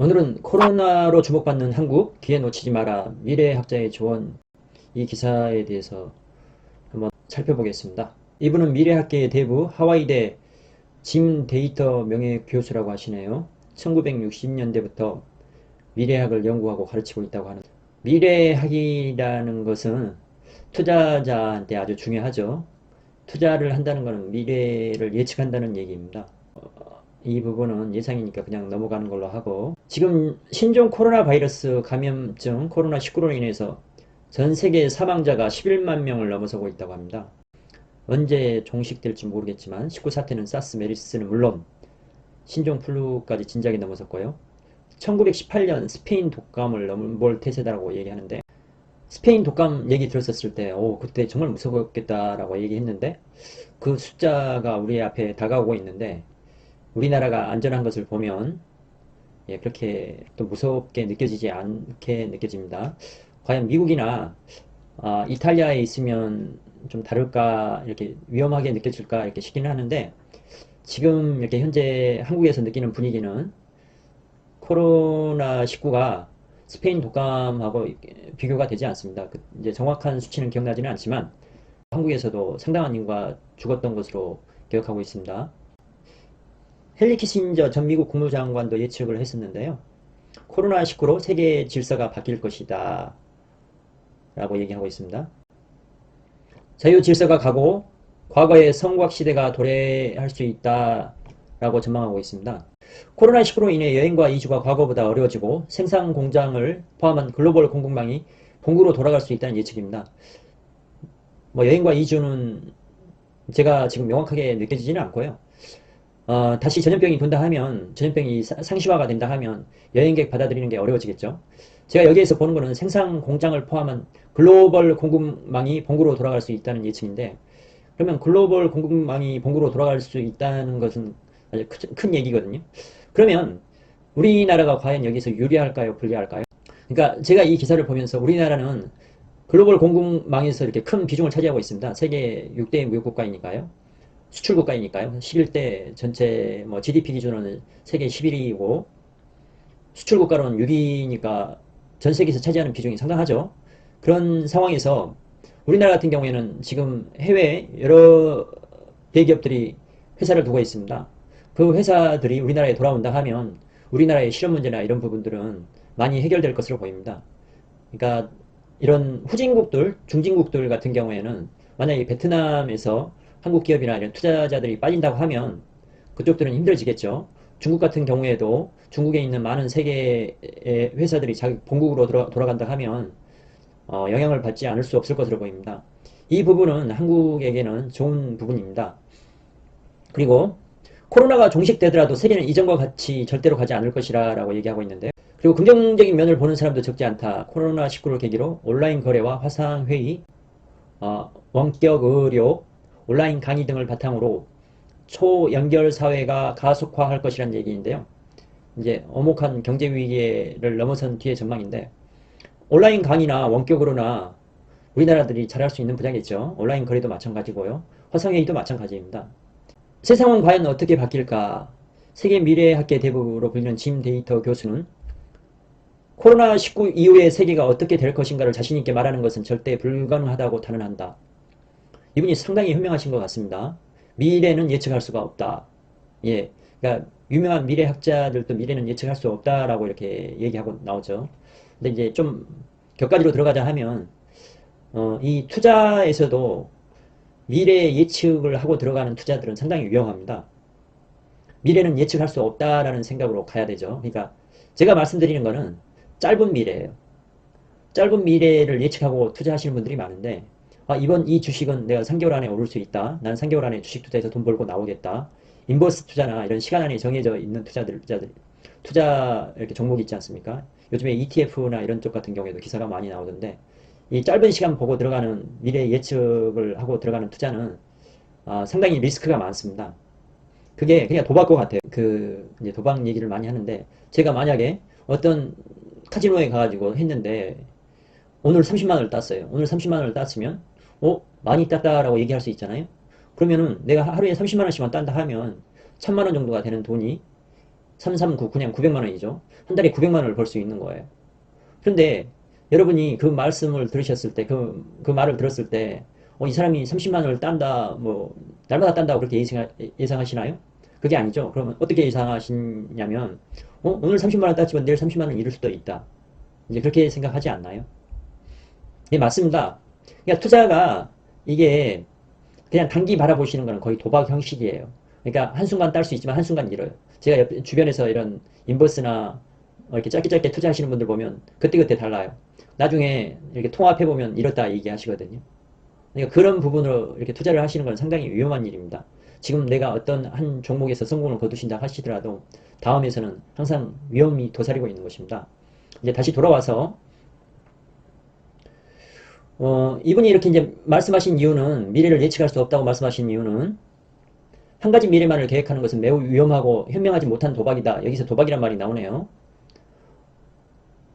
오늘은 코로나로 주목받는 한국, 기회 놓치지 마라, 미래학자의 조언, 이 기사에 대해서 한번 살펴보겠습니다. 이분은 미래학계의 대부 하와이대 짐 데이터 명예교수라고 하시네요. 1960년대부터 미래학을 연구하고 가르치고 있다고 하는. 미래학이라는 것은 투자자한테 아주 중요하죠. 투자를 한다는 것은 미래를 예측한다는 얘기입니다. 이 부분은 예상이니까 그냥 넘어가는 걸로 하고, 지금 신종 코로나 바이러스 감염증 코로나19로 인해서 전 세계 사망자가 11만 명을 넘어서고 있다고 합니다. 언제 종식될지 모르겠지만 19 사태는 사스, 메르스는 물론 신종 플루까지 진작에 넘어섰고요. 1918년 스페인 독감을 넘볼 태세다라고 얘기하는데, 스페인 독감 얘기 들었었을 때 그때 정말 무서웠겠다라고 얘기했는데, 그 숫자가 우리 앞에 다가오고 있는데, 우리나라가 안전한 것을 보면 그렇게 또 무섭게 느껴지지 않게 느껴집니다. 과연 미국이나 이탈리아에 있으면 좀 다를까, 이렇게 위험하게 느껴질까 이렇게 싶기는 하는데, 지금 이렇게 현재 한국에서 느끼는 분위기는 코로나19가 스페인 독감하고 비교가 되지 않습니다. 이제 정확한 수치는 기억나지는 않지만 한국에서도 상당한 인구가 죽었던 것으로 기억하고 있습니다. 헨리 키신저 전 미국 국무장관도 예측을 했었는데요. 코로나19로 세계 질서가 바뀔 것이다 라고 얘기하고 있습니다. 자유 질서가 가고 과거의 성곽 시대가 도래할 수 있다 라고 전망하고 있습니다. 코로나19로 인해 여행과 이주가 과거보다 어려워지고 생산 공장을 포함한 글로벌 공급망이 본국으로 돌아갈 수 있다는 예측입니다. 여행과 이주는 제가 지금 명확하게 느껴지지는 않고요. 다시 전염병이 돈다 하면, 전염병이 상시화가 된다 하면 여행객 받아들이는 게 어려워지겠죠. 제가 여기에서 보는 거는 생산 공장을 포함한 글로벌 공급망이 본국으로 돌아갈 수 있다는 예측인데, 그러면 글로벌 공급망이 본국으로 돌아갈 수 있다는 것은 아주 큰 얘기거든요. 그러면 우리나라가 과연 여기서 유리할까요? 불리할까요? 그러니까 제가 이 기사를 보면서 우리나라는 글로벌 공급망에서 이렇게 큰 비중을 차지하고 있습니다. 세계 6대 무역국가이니까요. 수출국가이니까요. 11대 전체 GDP 기준으로는 세계 11위이고 수출국가로는 6위니까 전 세계에서 차지하는 비중이 상당하죠. 그런 상황에서 우리나라 같은 경우에는 지금 해외에 여러 대기업들이 회사를 두고 있습니다. 그 회사들이 우리나라에 돌아온다 하면 우리나라의 실업 문제나 이런 부분들은 많이 해결될 것으로 보입니다. 그러니까 이런 후진국들, 중진국들 같은 경우에는 만약에 베트남에서 한국 기업이나 이런 투자자들이 빠진다고 하면 그쪽들은 힘들어지겠죠. 중국 같은 경우에도 중국에 있는 많은 세계의 회사들이 자기 본국으로 돌아간다 하면 영향을 받지 않을 수 없을 것으로 보입니다. 이 부분은 한국에게는 좋은 부분입니다. 그리고 코로나가 종식되더라도 세계는 이전과 같이 절대로 가지 않을 것이라 라고 얘기하고 있는데, 그리고 긍정적인 면을 보는 사람도 적지 않다. 코로나19를 계기로 온라인 거래와 화상회의, 원격 의료, 온라인 강의 등을 바탕으로 초연결 사회가 가속화할 것이라는 얘기인데요. 이제 엄혹한 경제 위기를 넘어선 뒤의 전망인데, 온라인 강의나 원격으로나 우리나라들이 잘할 수 있는 분야겠죠. 온라인 거래도 마찬가지고요. 화상회의도 마찬가지입니다. 세상은 과연 어떻게 바뀔까? 세계 미래학계 대부로 불리는 짐 데이터 교수는 코로나19 이후의 세계가 어떻게 될 것인가를 자신있게 말하는 것은 절대 불가능하다고 단언한다. 이분이 상당히 현명하신 것 같습니다. 미래는 예측할 수가 없다. 그러니까 유명한 미래학자들도 미래는 예측할 수 없다라고 이렇게 얘기하고 나오죠. 근데 이제 좀 격가지로 들어가자 하면 이 투자에서도 미래 예측을 하고 들어가는 투자들은 상당히 위험합니다. 미래는 예측할 수 없다라는 생각으로 가야 되죠. 그러니까 제가 말씀드리는 거는 짧은 미래예요. 짧은 미래를 예측하고 투자하시는 분들이 많은데, 이번 이 주식은 내가 3개월 안에 오를 수 있다. 난 3개월 안에 주식 투자해서 돈 벌고 나오겠다. 인버스 투자나 이런 시간 안에 정해져 있는 투자 이렇게 종목이 있지 않습니까? 요즘에 ETF나 이런 쪽 같은 경우에도 기사가 많이 나오던데, 이 짧은 시간 보고 들어가는 미래 예측을 하고 들어가는 투자는 상당히 리스크가 많습니다. 그게 그냥 도박과 같아요. 이제 도박 얘기를 많이 하는데, 제가 만약에 어떤 카지노에 가가지고 했는데 오늘 30만 원을 땄어요. 오늘 30만 원을 땄으면 많이 땄다라고 얘기할 수 있잖아요. 그러면은 내가 하루에 30만 원씩만 딴다 하면 1000만 원 정도가 되는 돈이 339 그냥 900만 원이죠. 한 달에 900만 원을 벌 수 있는 거예요. 그런데 여러분이 그 말씀을 들으셨을 때, 그 말을 들었을 때, 이 사람이 30만 원을 딴다, 뭐, 날마다 딴다고 그렇게 예상하시나요? 그게 아니죠. 그러면 어떻게 예상하시냐면, 오늘 30만 원 땄지만 내일 30만 원 잃을 수도 있다. 이제 그렇게 생각하지 않나요? 예, 맞습니다. 그러니까 투자가 이게 그냥 단기 바라보시는 거는 거의 도박 형식이에요. 그러니까 한순간 딸 수 있지만 한순간 잃어요. 제가 주변에서 이런 인버스나 이렇게 짧게 짧게 투자하시는 분들 보면 그때그때 달라요. 나중에 이렇게 통합해보면 이렇다 얘기하시거든요. 그러니까 그런 부분으로 이렇게 투자를 하시는 건 상당히 위험한 일입니다. 지금 내가 어떤 한 종목에서 성공을 거두신다 하시더라도 다음에서는 항상 위험이 도사리고 있는 것입니다. 이제 다시 돌아와서 이분이 이렇게 이제 말씀하신 이유는 미래를 예측할 수 없다고 말씀하신 이유는 한 가지 미래만을 계획하는 것은 매우 위험하고 현명하지 못한 도박이다. 여기서 도박이란 말이 나오네요.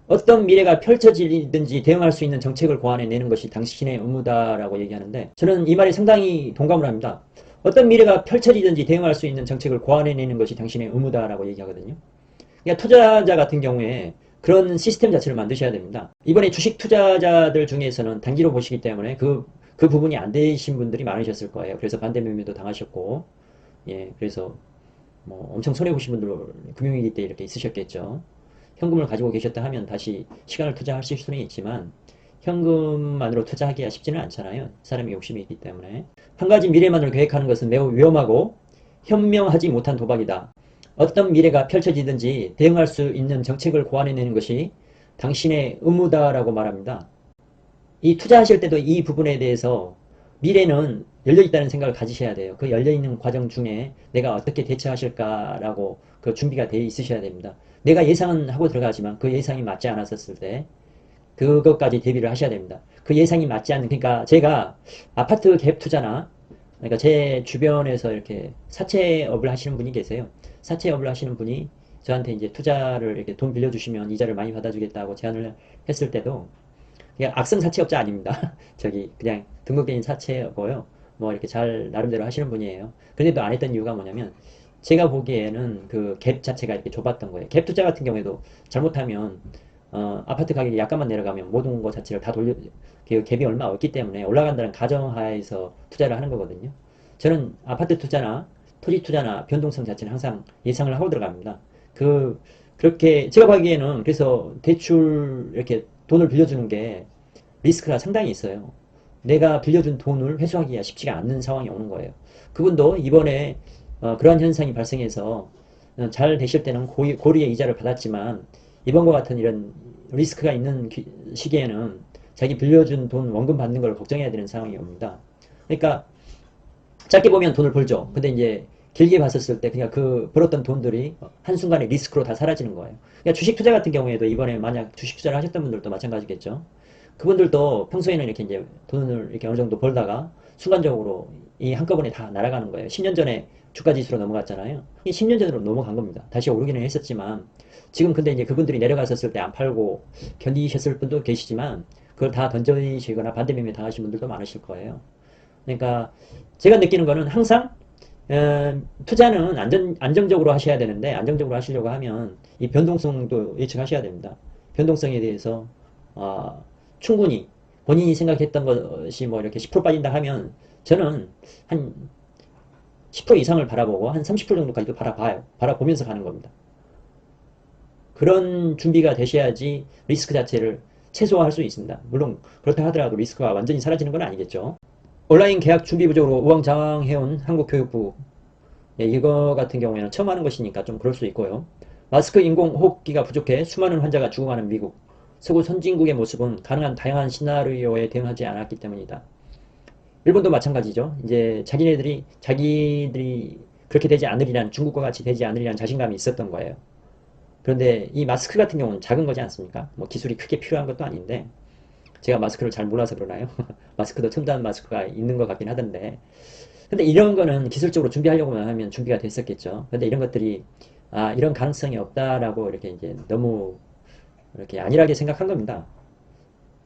어떤 미래가 펼쳐지든지 대응할 수 있는 정책을 고안해내는 것이 당신의 의무다라고 얘기하는데 저는 이 말에 상당히 동감을 합니다. 어떤 미래가 펼쳐지든지 대응할 수 있는 정책을 고안해내는 것이 당신의 의무다라고 얘기하거든요. 그러니까 투자자 같은 경우에 그런 시스템 자체를 만드셔야 됩니다. 이번에 주식 투자자들 중에서는 단기로 보시기 때문에 그 부분이 안 되신 분들이 많으셨을 거예요. 그래서 반대 매매도 당하셨고, 예, 그래서 뭐 엄청 손해보신 분들 금융위기 때 이렇게 있으셨겠죠. 현금을 가지고 계셨다 하면 다시 시간을 투자하실 수는 있지만 현금만으로 투자하기가 쉽지는 않잖아요. 사람이 욕심이 있기 때문에. 한 가지 미래만을 계획하는 것은 매우 위험하고 현명하지 못한 도박이다. 어떤 미래가 펼쳐지든지 대응할 수 있는 정책을 고안해내는 것이 당신의 의무다라고 말합니다. 이 투자하실 때도 이 부분에 대해서 미래는 열려있다는 생각을 가지셔야 돼요. 그 열려있는 과정 중에 내가 어떻게 대처하실까라고 그 준비가 되어 있으셔야 됩니다. 내가 예상은 하고 들어가지만 그 예상이 맞지 않았었을 때 그것까지 대비를 하셔야 됩니다. 그 예상이 맞지 않는, 그러니까 제가 아파트 갭 투자나, 그러니까 제 주변에서 이렇게 사채업을 하시는 분이 계세요. 사채업을 하시는 분이 저한테 이제 투자를 이렇게 돈 빌려주시면 이자를 많이 받아주겠다고 제안을 했을 때도 그냥 악성 사채업자 아닙니다. 저기 그냥 등록된 사채고요. 뭐 이렇게 잘 나름대로 하시는 분이에요. 그런데도 안 했던 이유가 뭐냐면 제가 보기에는 그 갭 자체가 이렇게 좁았던 거예요. 갭 투자 같은 경우에도 잘못하면 아파트 가격이 약간만 내려가면 모든 것 자체를 다 그 갭이 얼마 없기 때문에 올라간다는 가정하에서 투자를 하는 거거든요. 저는 아파트 투자나 토지 투자나 변동성 자체는 항상 예상을 하고 들어갑니다. 그렇게 제가 보기에는 그래서 대출 이렇게 돈을 빌려주는 게 리스크가 상당히 있어요. 내가 빌려준 돈을 회수하기가 쉽지가 않는 상황이 오는 거예요. 그분도 이번에 그러한 현상이 발생해서 잘 되실 때는 고리의 이자를 받았지만 이번과 같은 이런 리스크가 있는 시기에는 자기 빌려준 돈 원금 받는 걸 걱정해야 되는 상황이 옵니다. 그러니까 짧게 보면 돈을 벌죠. 근데 이제 길게 봤었을 때 그냥 그 벌었던 돈들이 한순간에 리스크로 다 사라지는 거예요. 그러니까 주식 투자 같은 경우에도 이번에 만약 주식 투자를 하셨던 분들도 마찬가지겠죠. 그분들도 평소에는 이렇게 이제 돈을 이렇게 어느 정도 벌다가 순간적으로 이 한꺼번에 다 날아가는 거예요. 10년 전에 주가 지수로 넘어갔잖아요. 이 10년 전으로 넘어간 겁니다. 다시 오르기는 했었지만 지금 근데 이제 그분들이 내려갔었을 때 안 팔고 견디셨을 분도 계시지만 그걸 다 던져지시거나 반대매매 당하신 분들도 많으실 거예요. 그러니까 제가 느끼는 거는 항상 투자는 안정적으로 하셔야 되는데 안정적으로 하시려고 하면 이 변동성도 예측하셔야 됩니다. 변동성에 대해서 충분히 본인이 생각했던 것이 뭐 이렇게 10% 빠진다 하면 저는 한 10% 이상을 바라보고 한 30% 정도까지도 바라봐요. 바라보면서 가는 겁니다. 그런 준비가 되셔야지 리스크 자체를 최소화할 수 있습니다. 물론 그렇다 하더라도 리스크가 완전히 사라지는 건 아니겠죠. 온라인 계약 준비 부족으로 우왕좌왕해온 한국교육부, 예, 이거 같은 경우에는 처음 하는 것이니까 좀 그럴 수 있고요. 마스크 인공 호흡기가 부족해 수많은 환자가 죽어가는 미국. 서구 선진국의 모습은 가능한 다양한 시나리오에 대응하지 않았기 때문이다. 일본도 마찬가지죠. 이제 자기들이 그렇게 되지 않으리란, 중국과 같이 되지 않으리란 자신감이 있었던 거예요. 그런데 이 마스크 같은 경우는 작은 거지 않습니까? 뭐 기술이 크게 필요한 것도 아닌데 제가 마스크를 잘 몰라서 그러나요? 마스크도 첨단 마스크가 있는 것 같긴 하던데. 근데 이런 거는 기술적으로 준비하려고만 하면 준비가 됐었겠죠. 근데 이런 것들이 이런 가능성이 없다라고 이렇게 이제 너무 이렇게 안일하게 생각한 겁니다.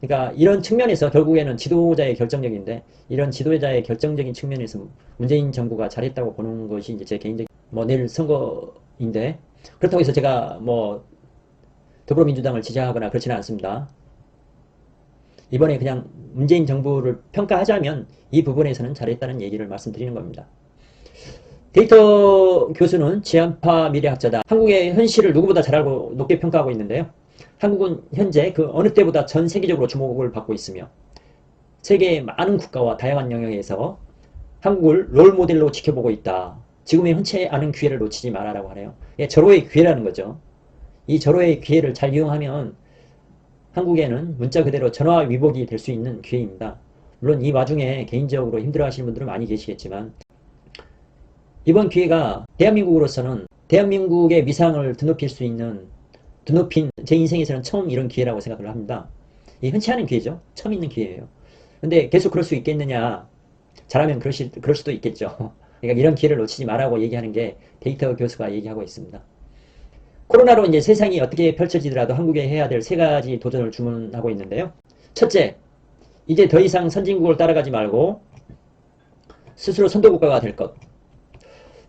그러니까 이런 측면에서 결국에는 지도자의 결정력인데 이런 지도자의 결정적인 측면에서 문재인 정부가 잘했다고 보는 것이 이제 제 개인적 뭐 내일 선거인데 그렇다고 해서 제가 뭐 더불어민주당을 지지하거나 그렇지는 않습니다. 이번에 그냥 문재인 정부를 평가하자면 이 부분에서는 잘했다는 얘기를 말씀드리는 겁니다. 데이터 교수는 지한파 미래학자다. 한국의 현실을 누구보다 잘 알고 높게 평가하고 있는데요. 한국은 현재 그 어느 때보다 전 세계적으로 주목을 받고 있으며 세계의 많은 국가와 다양한 영역에서 한국을 롤모델로 지켜보고 있다. 지금의 흔치 않은 기회를 놓치지 마라라고 하네요. 예, 절호의 기회라는 거죠. 이 절호의 기회를 잘 이용하면 한국에는 문자 그대로 전화위복이 될 수 있는 기회입니다. 물론 이 와중에 개인적으로 힘들어하시는 분들은 많이 계시겠지만 이번 기회가 대한민국으로서는 대한민국의 위상을 드높인 제 인생에서는 처음 이런 기회라고 생각을 합니다. 이 흔치 않은 기회죠. 처음 있는 기회예요. 근데 계속 그럴 수 있겠느냐. 잘하면 그럴 수도 있겠죠. 그러니까 이런 기회를 놓치지 말라고 얘기하는 게 데이터 교수가 얘기하고 있습니다. 코로나로 이제 세상이 어떻게 펼쳐지더라도 한국에 해야 될 세 가지 도전을 주문하고 있는데요. 첫째, 이제 더 이상 선진국을 따라가지 말고 스스로 선도국가가 될 것.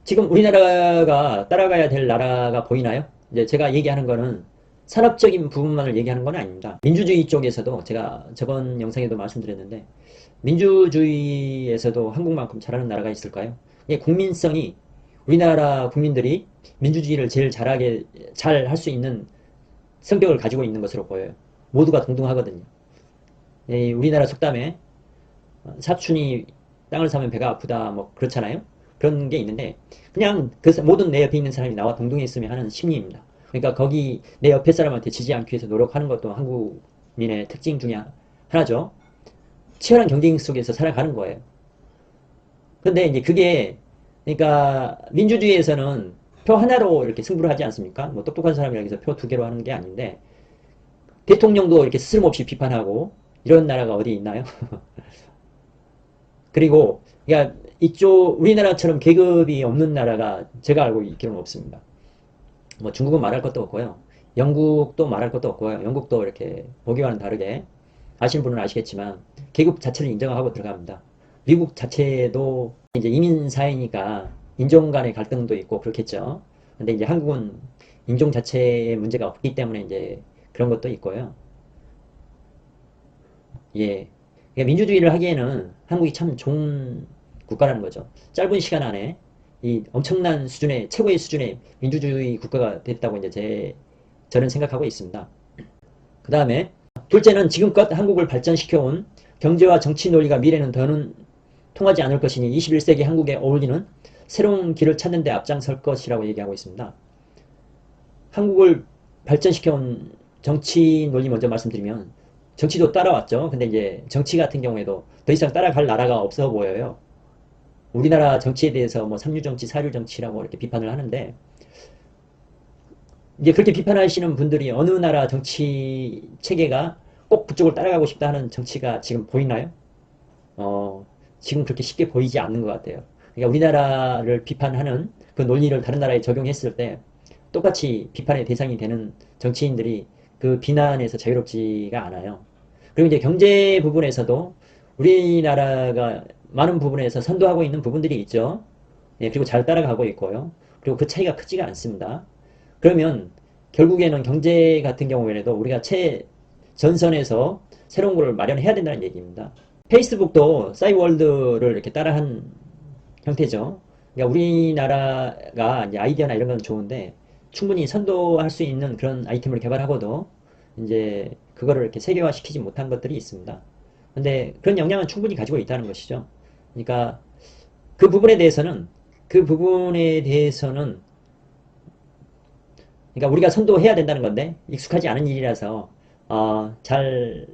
지금 우리나라가 따라가야 될 나라가 보이나요? 이제 제가 얘기하는 거는 산업적인 부분만을 얘기하는 건 아닙니다. 민주주의 쪽에서도 제가 저번 영상에도 말씀드렸는데 민주주의에서도 한국만큼 잘하는 나라가 있을까요? 국민성이 우리나라 국민들이 민주주의를 제일 잘 할 수 있는 성격을 가지고 있는 것으로 보여요. 모두가 동등하거든요. 우리나라 속담에 사촌이 땅을 사면 배가 아프다 뭐 그렇잖아요. 그런 게 있는데 그냥 그 모든 내 옆에 있는 사람이 나와 동등했으면 하는 심리입니다. 그러니까 거기 내 옆에 사람한테 지지 않기 위해서 노력하는 것도 한국민의 특징 중에 하나죠. 치열한 경쟁 속에서 살아가는 거예요. 근데 이제 그게 그러니까 민주주의에서는 표 하나로 이렇게 승부를 하지 않습니까? 뭐 똑똑한 사람이라고 해서 표 두 개로 하는 게 아닌데 대통령도 이렇게 쓸모없이 비판하고 이런 나라가 어디 있나요? 그리고 그러니까 이쪽 우리나라처럼 계급이 없는 나라가 제가 알고 있기로는 없습니다. 뭐 중국은 말할 것도 없고요. 영국도 말할 것도 없고요. 영국도 이렇게 보기와는 다르게 아시는 분은 아시겠지만 계급 자체를 인정하고 들어갑니다. 미국 자체도 이제 이민 사회니까 인종 간의 갈등도 있고 그렇겠죠. 근데 이제 한국은 인종 자체의 문제가 없기 때문에 이제 그런 것도 있고요. 예. 그러니까 민주주의를 하기에는 한국이 참 좋은 국가라는 거죠. 짧은 시간 안에 이 엄청난 수준의 최고의 수준의 민주주의 국가가 됐다고 이제 저는 생각하고 있습니다. 그 다음에 둘째는 지금껏 한국을 발전시켜온 경제와 정치 논리가 미래는 더는 통하지 않을 것이니 21세기 한국에 어울리는 새로운 길을 찾는 데 앞장설 것이라고 얘기하고 있습니다. 한국을 발전시켜온 정치 논리 먼저 말씀드리면 정치도 따라왔죠. 근데 이제 정치 같은 경우에도 더 이상 따라갈 나라가 없어 보여요. 우리나라 정치에 대해서 뭐 삼류정치, 사류정치라고 이렇게 비판을 하는데 이제 그렇게 비판하시는 분들이 어느 나라 정치 체계가 꼭 그쪽을 따라가고 싶다 하는 정치가 지금 보이나요? 지금 그렇게 쉽게 보이지 않는 것 같아요. 그러니까 우리나라를 비판하는 그 논리를 다른 나라에 적용했을 때 똑같이 비판의 대상이 되는 정치인들이 그 비난에서 자유롭지가 않아요. 그리고 이제 경제 부분에서도 우리나라가 많은 부분에서 선도하고 있는 부분들이 있죠. 예, 그리고 잘 따라가고 있고요. 그리고 그 차이가 크지가 않습니다. 그러면 결국에는 경제 같은 경우에도 우리가 최전선에서 새로운 걸 마련해야 된다는 얘기입니다. 페이스북도 싸이월드를 이렇게 따라한 형태죠. 그러니까 우리나라가 이제 아이디어나 이런 건 좋은데 충분히 선도할 수 있는 그런 아이템을 개발하고도 이제 그거를 이렇게 세계화 시키지 못한 것들이 있습니다. 근데 그런 역량은 충분히 가지고 있다는 것이죠. 그러니까 그 부분에 대해서는 그러니까 우리가 선도해야 된다는 건데 익숙하지 않은 일이라서 잘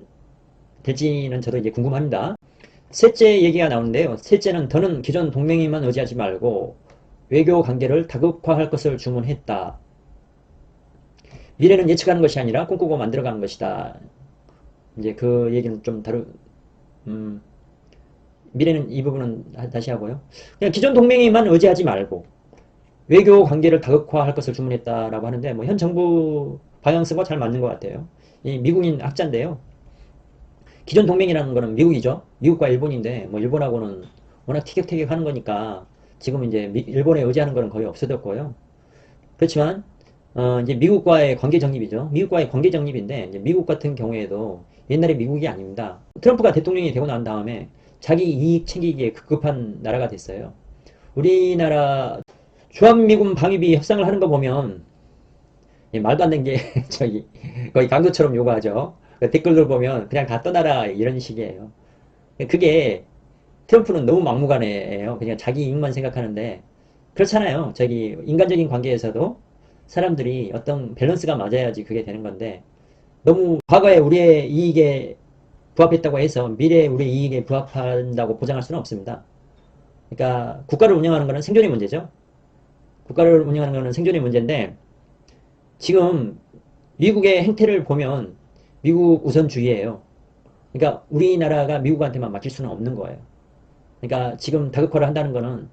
될지는 저도 이제 궁금합니다. 셋째 얘기가 나오는데요. 셋째는 더는 기존 동맹에만 의지하지 말고 외교 관계를 다극화할 것을 주문했다. 미래는 예측하는 것이 아니라 꿈꾸고 만들어가는 것이다. 이제 그 얘기는 좀 미래는 이 부분은 다시 하고요. 그냥 기존 동맹에만 의지하지 말고 외교 관계를 다극화할 것을 주문했다라고 하는데 뭐 현 정부 방향성과 잘 맞는 것 같아요. 이 미국인 학자인데요. 기존 동맹이라는 거는 미국이죠. 미국과 일본인데 뭐 일본하고는 워낙 티격태격 하는 거니까 지금 이제 일본에 의지하는 거는 거의 없어졌고요. 그렇지만 이제 미국과의 관계 정립이죠. 미국과의 관계 정립인데, 이제 미국 같은 경우에도 옛날에 미국이 아닙니다. 트럼프가 대통령이 되고 난 다음에 자기 이익 챙기기에 급급한 나라가 됐어요. 우리나라 주한미군 방위비 협상을 하는 거 보면 말도 안 되는 게 저기 거의 강도처럼 요구하죠. 그 댓글들 보면 그냥 다 떠나라 이런 식이에요. 그게 트럼프는 너무 막무가내예요. 그냥 자기 이익만 생각하는데 그렇잖아요. 저기 인간적인 관계에서도 사람들이 어떤 밸런스가 맞아야지 그게 되는 건데 너무 과거에 우리의 이익에 부합했다고 해서 미래에 우리의 이익에 부합한다고 보장할 수는 없습니다. 그러니까 국가를 운영하는 것은 생존의 문제죠. 국가를 운영하는 것은 생존의 문제인데 지금 미국의 행태를 보면 미국 우선주의예요. 그러니까 우리나라가 미국한테만 맡길 수는 없는 거예요. 그러니까 지금 다극화를 한다는 거는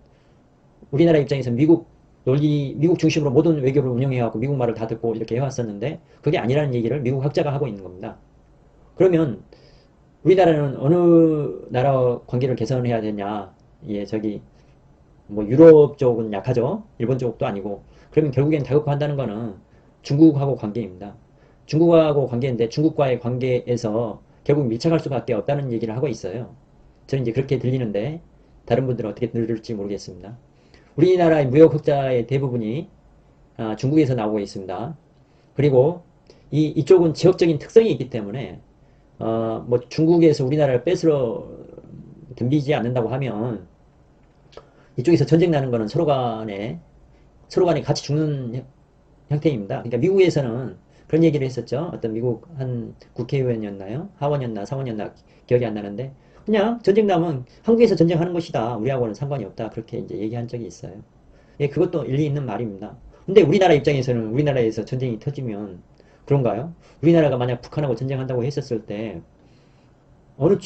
우리나라 입장에서 미국 논리, 미국 중심으로 모든 외교를 운영해갖고 미국 말을 다 듣고 이렇게 해왔었는데 그게 아니라는 얘기를 미국 학자가 하고 있는 겁니다. 그러면 우리나라는 어느 나라 관계를 개선해야 되냐? 예, 저기 뭐 유럽 쪽은 약하죠. 일본 쪽도 아니고. 그러면 결국엔 다극화한다는 거는 중국하고 관계입니다. 중국하고 관계인데 중국과의 관계에서 결국 밀착할 수밖에 없다는 얘기를 하고 있어요. 저는 이제 그렇게 들리는데 다른 분들은 어떻게 들을지 모르겠습니다. 우리나라의 무역 흑자의 대부분이 중국에서 나오고 있습니다. 그리고 이쪽은 지역적인 특성이 있기 때문에 뭐 중국에서 우리나라를 뺏으러 덤비지 않는다고 하면 이쪽에서 전쟁 나는 거는 서로 간에 같이 죽는 형태입니다. 그러니까 미국에서는 그런 얘기를 했었죠. 어떤 미국 한 국회의원이었나요? 하원이었나 상원이었나 기억이 안 나는데 그냥 전쟁 나면 한국에서 전쟁하는 것이다. 우리하고는 상관이 없다. 그렇게 이제 얘기한 적이 있어요. 예, 그것도 일리 있는 말입니다. 근데 우리나라 입장에서는 우리나라에서 전쟁이 터지면 그런가요? 우리나라가 만약 북한하고 전쟁한다고 했었을 때 어느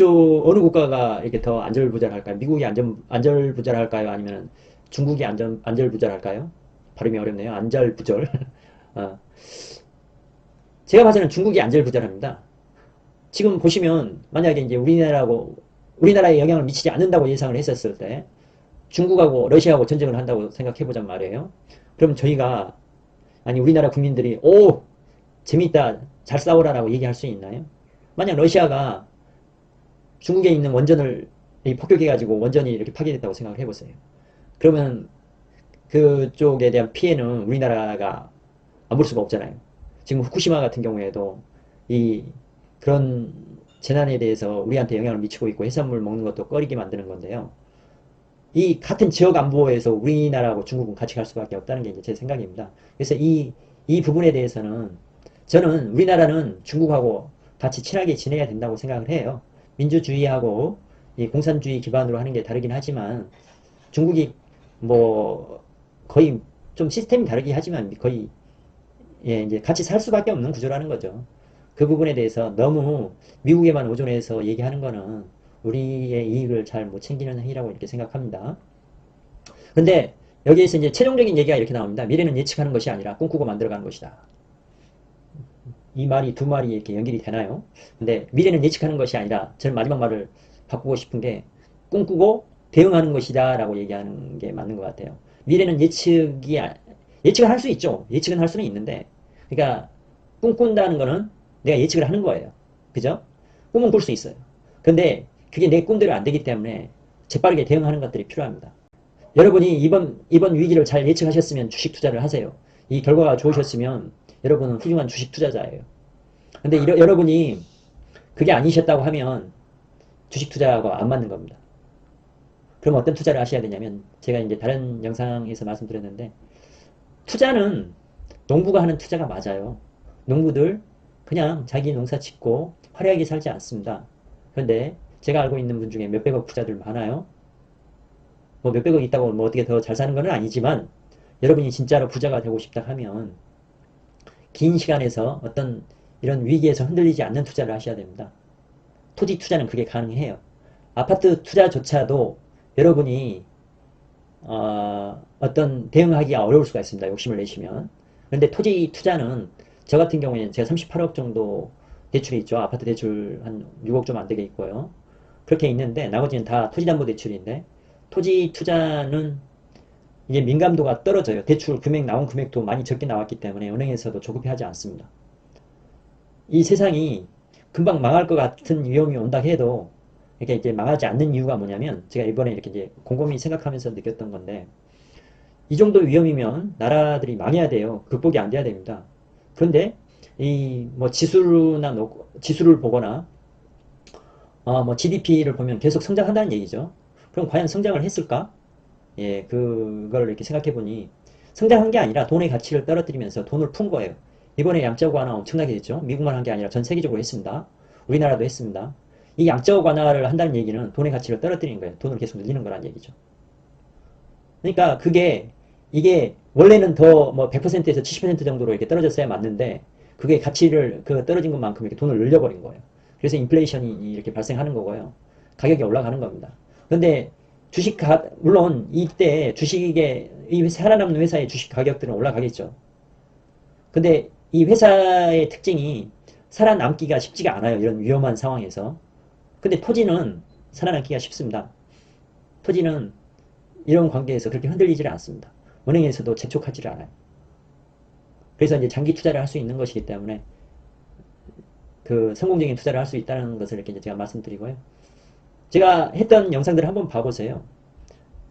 국가가 이렇게 더 안절부절할까요? 미국이 안절부절할까요? 아니면 중국이 안절부절할까요? 발음이 어렵네요. 안절부절. 어, 제가 봐서는 중국이 안절부절합니다. 지금 보시면 만약에 이제 우리나라에 영향을 미치지 않는다고 예상을 했었을 때 중국하고 러시아하고 전쟁을 한다고 생각해보잔 말이에요. 그럼 저희가 아니 우리나라 국민들이 오 재밌다 잘 싸우라라고 얘기할 수 있나요? 만약 러시아가 중국에 있는 원전을 폭격해가지고 원전이 이렇게 파괴됐다고 생각을 해보세요. 그러면 그쪽에 대한 피해는 우리나라가 안 볼 수가 없잖아요. 지금 후쿠시마 같은 경우에도 이 그런 재난에 대해서 우리한테 영향을 미치고 있고 해산물 먹는 것도 꺼리게 만드는 건데요. 이 같은 지역 안보에서 우리나라하고 중국은 같이 갈 수밖에 없다는 게 이제 제 생각입니다. 그래서 이 부분에 대해서는 저는 우리나라는 중국하고 같이 친하게 지내야 된다고 생각을 해요. 민주주의하고 이 공산주의 기반으로 하는 게 다르긴 하지만 중국이 뭐 거의 좀 시스템이 다르긴 하지만 거의 예, 이제 같이 살 수밖에 없는 구조라는 거죠. 그 부분에 대해서 너무 미국에만 의존해서 얘기하는 거는 우리의 이익을 잘 못 챙기는 행위라고 이렇게 생각합니다. 근데 여기에서 이제 최종적인 얘기가 이렇게 나옵니다. 미래는 예측하는 것이 아니라 꿈꾸고 만들어가는 것이다. 이 말이 두 말이 이렇게 연결이 되나요? 근데 미래는 예측하는 것이 아니라 저는 마지막 말을 바꾸고 싶은 게 꿈꾸고 대응하는 것이다 라고 얘기하는 게 맞는 것 같아요. 미래는 예측을 할 수 있죠. 예측은 할 수는 있는데 그러니까 꿈꾼다는 거는 내가 예측을 하는 거예요. 그죠? 꿈은 꿀 수 있어요. 근데 그게 내 꿈대로 안 되기 때문에 재빠르게 대응하는 것들이 필요합니다. 여러분이 이번 위기를 잘 예측하셨으면 주식 투자를 하세요. 이 결과가 좋으셨으면 여러분은 훌륭한 주식 투자자예요. 근데 여러분이 그게 아니셨다고 하면 주식 투자하고 안 맞는 겁니다. 그럼 어떤 투자를 하셔야 되냐면 제가 이제 다른 영상에서 말씀드렸는데 투자는 농부가 하는 투자가 맞아요. 농부들 그냥 자기 농사 짓고 화려하게 살지 않습니다. 그런데 제가 알고 있는 분 중에 몇백억 부자들 많아요. 뭐 몇백억 있다고 뭐 어떻게 더 잘 사는 건 아니지만 여러분이 진짜로 부자가 되고 싶다 하면 긴 시간에서 어떤 이런 위기에서 흔들리지 않는 투자를 하셔야 됩니다. 토지 투자는 그게 가능해요. 아파트 투자조차도 여러분이 어떤 대응하기가 어려울 수가 있습니다. 욕심을 내시면. 그런데 토지 투자는 저 같은 경우에는 제가 38억 정도 대출이 있죠. 아파트 대출 한 6억 좀 안 되게 있고요. 그렇게 있는데 나머지는 다 토지담보대출인데 토지 투자는 이게 민감도가 떨어져요. 대출 금액 나온 금액도 많이 적게 나왔기 때문에 은행에서도 조급해하지 않습니다. 이 세상이 금방 망할 것 같은 위험이 온다 해도 이렇게 이제 망하지 않는 이유가 뭐냐면 제가 이번에 이렇게 이제 곰곰이 생각하면서 느꼈던 건데 이 정도 위험이면 나라들이 망해야 돼요. 극복이 안 돼야 됩니다. 그런데 이 뭐 지수를 보거나 뭐 GDP를 보면 계속 성장한다는 얘기죠. 그럼 과연 성장을 했을까? 예, 그걸 이렇게 생각해 보니 성장한 게 아니라 돈의 가치를 떨어뜨리면서 돈을 푼 거예요. 이번에 양적 완화 엄청나게 됐죠. 미국만 한 게 아니라 전 세계적으로 했습니다. 우리나라도 했습니다. 이 양적 완화를 한다는 얘기는 돈의 가치를 떨어뜨리는 거예요. 돈을 계속 늘리는 거란 얘기죠. 그러니까 이게 원래는 더 뭐 100%에서 70% 정도로 이렇게 떨어졌어야 맞는데 그게 가치를 그 떨어진 것만큼 이렇게 돈을 늘려버린 거예요. 그래서 인플레이션이 이렇게 발생하는 거고요. 가격이 올라가는 겁니다. 그런데 물론 이때 이 살아남는 회사의 주식 가격들은 올라가겠죠. 근데 이 회사의 특징이 살아남기가 쉽지가 않아요. 이런 위험한 상황에서. 근데 토지는 살아남기가 쉽습니다. 토지는 이런 관계에서 그렇게 흔들리지를 않습니다. 은행에서도 재촉하지를 않아요. 그래서 이제 장기 투자를 할 수 있는 것이기 때문에 그 성공적인 투자를 할 수 있다는 것을 이렇게 제가 말씀드리고요. 제가 했던 영상들을 한번 봐보세요.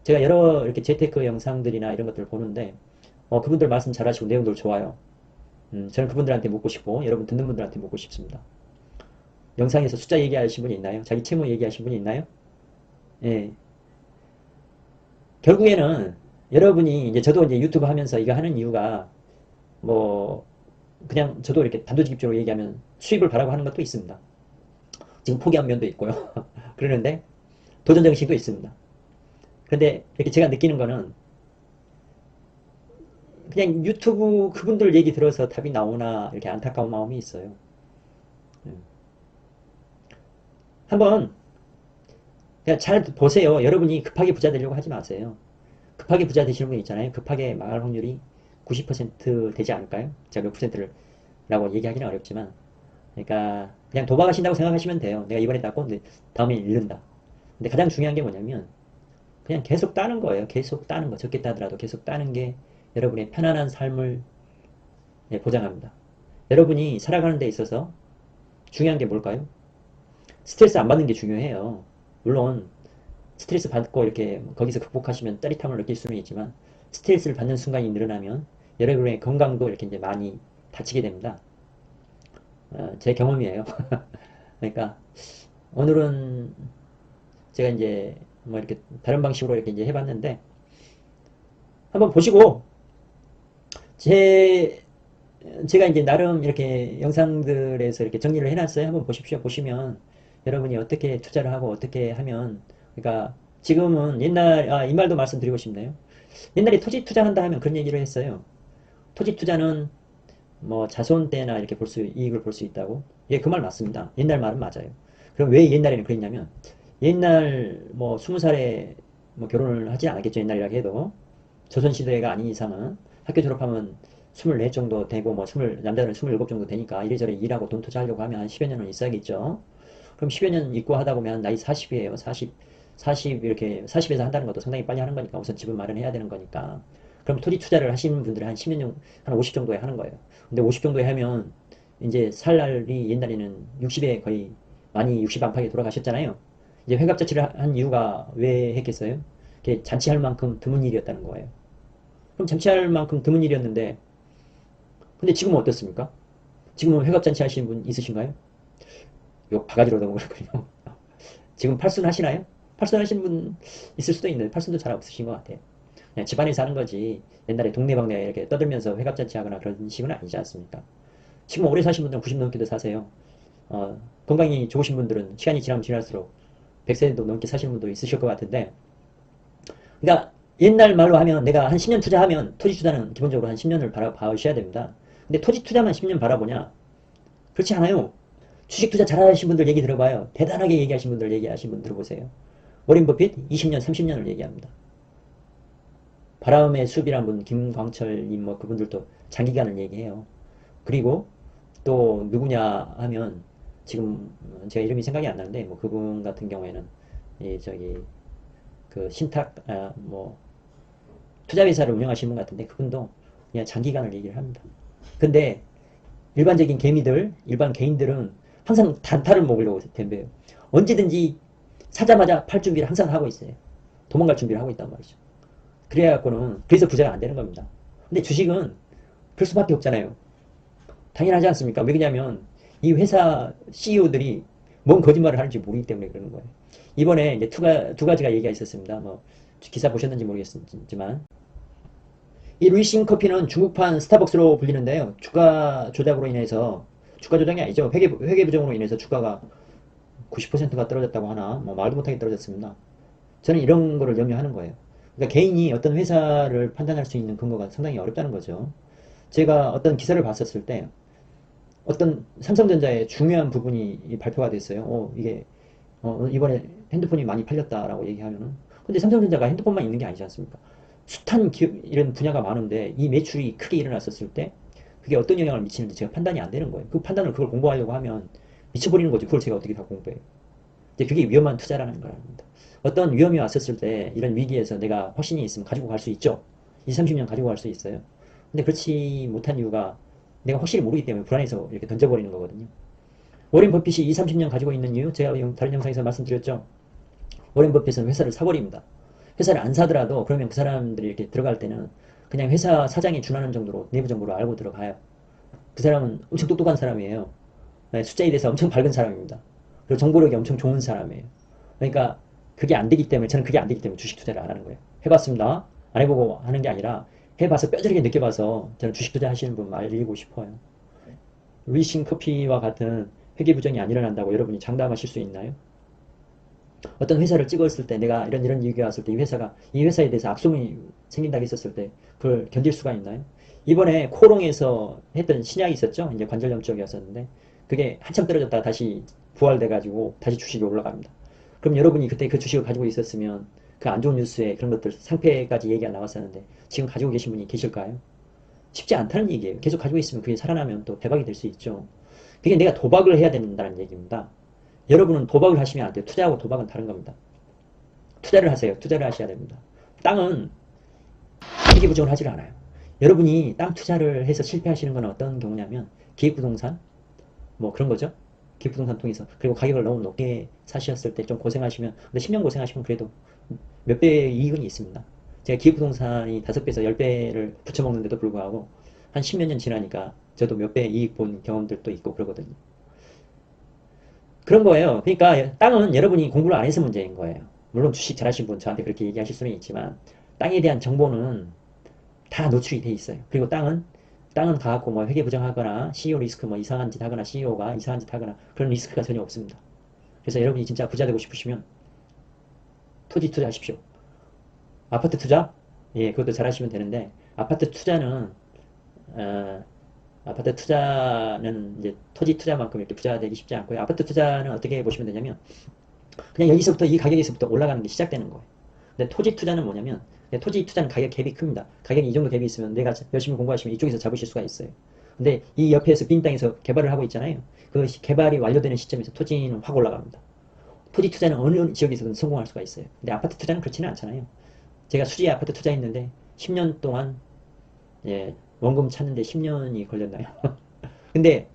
제가 여러 이렇게 재테크 영상들이나 이런 것들을 보는데 그분들 말씀 잘하시고 내용들 좋아요. 저는 그분들한테 묻고 싶고 여러분 듣는 분들한테 묻고 싶습니다. 영상에서 숫자 얘기하신 분이 있나요? 자기 채무 얘기하신 분이 있나요? 예. 결국에는 여러분이 이제 저도 이제 유튜브 하면서 이거 하는 이유가 뭐 그냥 저도 이렇게 단도직입적으로 얘기하면 수입을 바라고 하는 것도 있습니다. 지금 포기한 면도 있고요. 그러는데 도전 정신도 있습니다. 그런데 이렇게 제가 느끼는 거는 그냥 유튜브 그분들 얘기 들어서 답이 나오나 이렇게 안타까운 마음이 있어요. 음. 한번 그냥 잘 보세요. 여러분이 급하게 부자 되려고 하지 마세요. 급하게 부자 되시는 분 있잖아요. 급하게 망할 확률이 90% 되지 않을까요? 제가 몇 퍼센트를 라고 얘기하기는 어렵지만 그러니까 그냥 도박하신다고 생각하시면 돼요. 내가 이번에 땄고 다음에 잃는다. 근데 가장 중요한 게 뭐냐면 그냥 계속 따는 거예요. 계속 따는 거. 적게 따더라도 계속 따는 게 여러분의 편안한 삶을 보장합니다. 여러분이 살아가는 데 있어서 중요한 게 뭘까요? 스트레스 안 받는 게 중요해요. 물론 스트레스 받고 이렇게 거기서 극복하시면 짜릿함을 느낄 수는 있지만 스트레스를 받는 순간이 늘어나면 여러분의 건강도 이렇게 이제 많이 다치게 됩니다. 제 경험이에요. 그러니까 오늘은 제가 이제 뭐 이렇게 다른 방식으로 이렇게 이제 해봤는데 한번 보시고 제 제가 이제 나름 이렇게 영상들에서 이렇게 정리를 해놨어요. 한번 보십시오. 보시면 여러분이 어떻게 투자를 하고 어떻게 하면 그러니까 지금은 이 말도 말씀드리고 싶네요. 옛날에 토지 투자한다 하면 그런 얘기를 했어요. 토지 투자는 뭐 자손 때나 이렇게 이익을 볼 수 있다고. 예, 그 말 맞습니다. 옛날 말은 맞아요. 그럼 왜 옛날에는 그랬냐면 옛날 뭐 20살에 뭐 결혼을 하지 않았겠죠. 옛날이라 해도 조선시대가 아닌 이상은 학교 졸업하면 24 정도 되고 뭐 남자들은 27 정도 되니까 이래저래 일하고 돈 투자하려고 하면 한 10여 년은 있어야겠죠. 그럼 10여 년 있고 하다 보면 나이 40이에요. 40 이렇게 40에서 한다는 것도 상당히 빨리 하는 거니까 우선 집을 마련해야 되는 거니까. 그럼 토지 투자를 하시는 분들은 한 10년, 한 50 정도에 하는 거예요. 근데 50 정도에 하면 이제 살 날이 옛날에는 60에 거의 많이 60 안팎에 돌아가셨잖아요. 이제 회갑자치를 한 이유가 왜 했겠어요? 잔치할 만큼 드문 일이었다는 거예요. 그럼 잔치할 만큼 드문 일이었는데 근데 지금은 어떻습니까? 지금은 회갑잔치 하시는 분 있으신가요? 욕 바가지로 넘어가거든요. 지금 팔순 하시나요? 팔순 하시는 분 있을 수도 있는데 팔순도 잘 없으신 것 같아요. 그냥 집안에서 하는 거지 옛날에 동네방네 이렇게 떠들면서 회갑잔치 하거나 그런 식은 아니지 않습니까? 지금 오래 사신 분들은 90 넘게도 사세요. 건강이 좋으신 분들은 시간이 지나면 지날수록 100세도 넘게 사시는 분도 있으실 것 같은데 그러니까 옛날 말로 하면 내가 한 10년 투자하면 토지 투자는 기본적으로 한 10년을 봐주셔야 됩니다. 근데 토지 투자만 10년 바라보냐? 그렇지 않아요. 주식 투자 잘하신 분들 얘기 들어봐요. 대단하게 얘기하신 분들 얘기하신 분 들어보세요. 워렌 버핏 20년, 30년을 얘기합니다. 바람의 숲이란 분, 김광철님 뭐 그분들도 장기간을 얘기해요. 그리고 또 누구냐 하면 지금 제가 이름이 생각이 안 나는데 뭐 그분 같은 경우에는 이 저기 그 신탁 뭐 투자회사를 운영하시는 분 같은데 그분도 그냥 장기간을 얘기를 합니다. 근데 일반적인 개미들, 일반 개인들은 항상 단타를 먹으려고 덤벼요. 언제든지 사자마자 팔 준비를 항상 하고 있어요. 도망갈 준비를 하고 있단 말이죠. 그래갖고는 그래서 부자가 안 되는 겁니다. 근데 주식은 그럴 수밖에 없잖아요. 당연하지 않습니까? 왜 그러냐면 이 회사 CEO들이 뭔 거짓말을 하는지 모르기 때문에 그러는 거예요. 이번에 이제 두 가지가 얘기가 있었습니다. 뭐 기사 보셨는지 모르겠지만 이 루이싱 커피는 중국판 스타벅스로 불리는데요. 주가 조작으로 인해서 주가 조작이 아니죠. 회계 부정으로 인해서 주가가 90%가 떨어졌다고 하나 뭐 말도 못하게 떨어졌습니다. 저는 이런 거를 염려하는 거예요. 그러니까 개인이 어떤 회사를 판단할 수 있는 근거가 상당히 어렵다는 거죠. 제가 어떤 기사를 봤었을 때 어떤 삼성전자의 중요한 부분이 발표가 됐어요. 이게 이번에 핸드폰이 많이 팔렸다라고 얘기하면은 근데 삼성전자가 핸드폰만 있는 게 아니지 않습니까? 숱한 기업 이런 분야가 많은데 이 매출이 크게 일어났었을 때 그게 어떤 영향을 미치는지 제가 판단이 안 되는 거예요. 그 판단을 그걸 공부하려고 하면 미쳐버리는 거죠. 그걸 제가 어떻게 다 공부해요. 이제 그게 위험한 투자라는 거랍니다. 어떤 위험이 왔었을 때 이런 위기에서 내가 확신이 있으면 가지고 갈 수 있죠. 20, 30년 가지고 갈 수 있어요. 근데 그렇지 못한 이유가 내가 확실히 모르기 때문에 불안해서 이렇게 던져버리는 거거든요. 워렌 버핏이 20, 30년 가지고 있는 이유 제가 다른 영상에서 말씀드렸죠. 워렌 버핏은 회사를 사버립니다. 회사를 안 사더라도 그러면 그 사람들이 이렇게 들어갈 때는 그냥 회사 사장이 준하는 정도로 내부 정보를 알고 들어가요. 그 사람은 엄청 똑똑한 사람이에요. 네, 숫자에 대해서 엄청 밝은 사람입니다. 그리고 정보력이 엄청 좋은 사람이에요. 그러니까 그게 안 되기 때문에 저는 그게 안 되기 때문에 주식 투자를 안 하는 거예요. 해봤습니다. 안 해보고 하는 게 아니라 해봐서 뼈저리게 느껴봐서 저는 주식 투자 하시는 분 알리고 싶어요. 루이싱 커피와 같은 회계 부정이 안 일어난다고 여러분이 장담하실 수 있나요? 어떤 회사를 찍었을 때 내가 이런 얘기가 왔을 때 이 회사에 대해서 악소문이 생긴다고 했었을 때 그걸 견딜 수가 있나요? 이번에 코롱에서 했던 신약이 있었죠. 이제 관절염 쪽이었었는데 그게 한참 떨어졌다가 다시 부활돼가지고 다시 주식이 올라갑니다. 그럼 여러분이 그때 그 주식을 가지고 있었으면 그 안 좋은 뉴스에 그런 것들 상패까지 얘기가 나왔었는데 지금 가지고 계신 분이 계실까요? 쉽지 않다는 얘기예요. 계속 가지고 있으면 그게 살아나면 또 대박이 될 수 있죠. 그게 내가 도박을 해야 된다는 얘기입니다. 여러분은 도박을 하시면 안 돼요. 투자하고 도박은 다른 겁니다. 투자를 하세요. 투자를 하셔야 됩니다. 땅은 회계부정을 하질 않아요. 여러분이 땅 투자를 해서 실패하시는 건 어떤 경우냐면 기획부동산 뭐 그런 거죠. 기획부동산 통해서 그리고 가격을 너무 높게 사셨을 때 좀 고생하시면 근데 10년 고생하시면 그래도 몇 배의 이익은 있습니다. 제가 기획부동산이 5배에서 10배를 붙여먹는데도 불구하고 한 10몇 년 지나니까 저도 몇 배의 이익 본 경험들도 있고 그러거든요. 그런 거예요. 그러니까 땅은 여러분이 공부를 안 해서 문제인 거예요. 물론 주식 잘하신 분 저한테 그렇게 얘기하실 수는 있지만 땅에 대한 정보는 다 노출이 돼 있어요. 그리고 땅은 가갖고 뭐 회계 부정하거나 CEO 리스크 뭐 이상한 짓 하거나 CEO가 이상한 짓 하거나 그런 리스크가 전혀 없습니다. 그래서 여러분이 진짜 부자 되고 싶으시면 토지 투자하십시오. 아파트 투자? 예, 그것도 잘하시면 되는데 아파트 투자는 어, 아파트 투자는 이제 토지 투자만큼 이렇게 부자가 되기 쉽지 않고요. 아파트 투자는 어떻게 보시면 되냐면 그냥 여기서부터 이 가격에서부터 올라가는 게 시작되는 거예요. 근데 토지 투자는 뭐냐면 토지 투자는 가격 갭이 큽니다. 가격이 이 정도 갭이 있으면 내가 열심히 공부하시면 이쪽에서 잡으실 수가 있어요. 근데 이 옆에서 빈 땅에서 개발을 하고 있잖아요. 그 개발이 완료되는 시점에서 토지는 확 올라갑니다. 토지 투자는 어느 지역에서든 성공할 수가 있어요. 근데 아파트 투자는 그렇지는 않잖아요. 제가 수지에 아파트 투자했는데 10년 동안 예, 원금 찾는데 10년이 걸렸나요? 근데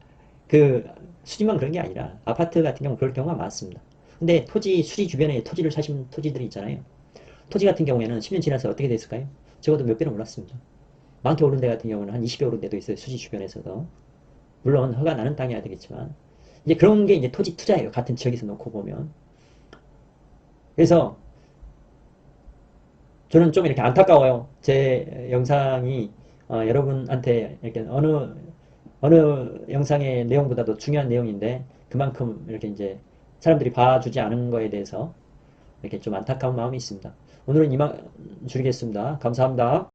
그 수지만 그런 게 아니라 아파트 같은 경우 그럴 경우가 많습니다. 근데 수지 주변에 토지를 사신 토지들이 있잖아요. 토지 같은 경우에는 10년 지나서 어떻게 됐을까요? 적어도 몇 배는 올랐습니다. 많게 오른 데 같은 경우는 한 20배 오른 데도 있어요. 수지 주변에서도. 물론 허가 나는 땅이어야 되겠지만 이제 그런 게 이제 토지 투자예요. 같은 지역에서 놓고 보면. 그래서 저는 좀 이렇게 안타까워요. 제 영상이 여러분한테 이렇게 어느 영상의 내용보다도 중요한 내용인데 그만큼 이렇게 이제 사람들이 봐주지 않은 거에 대해서 이렇게 좀 안타까운 마음이 있습니다. 오늘은 이만 줄이겠습니다. 감사합니다.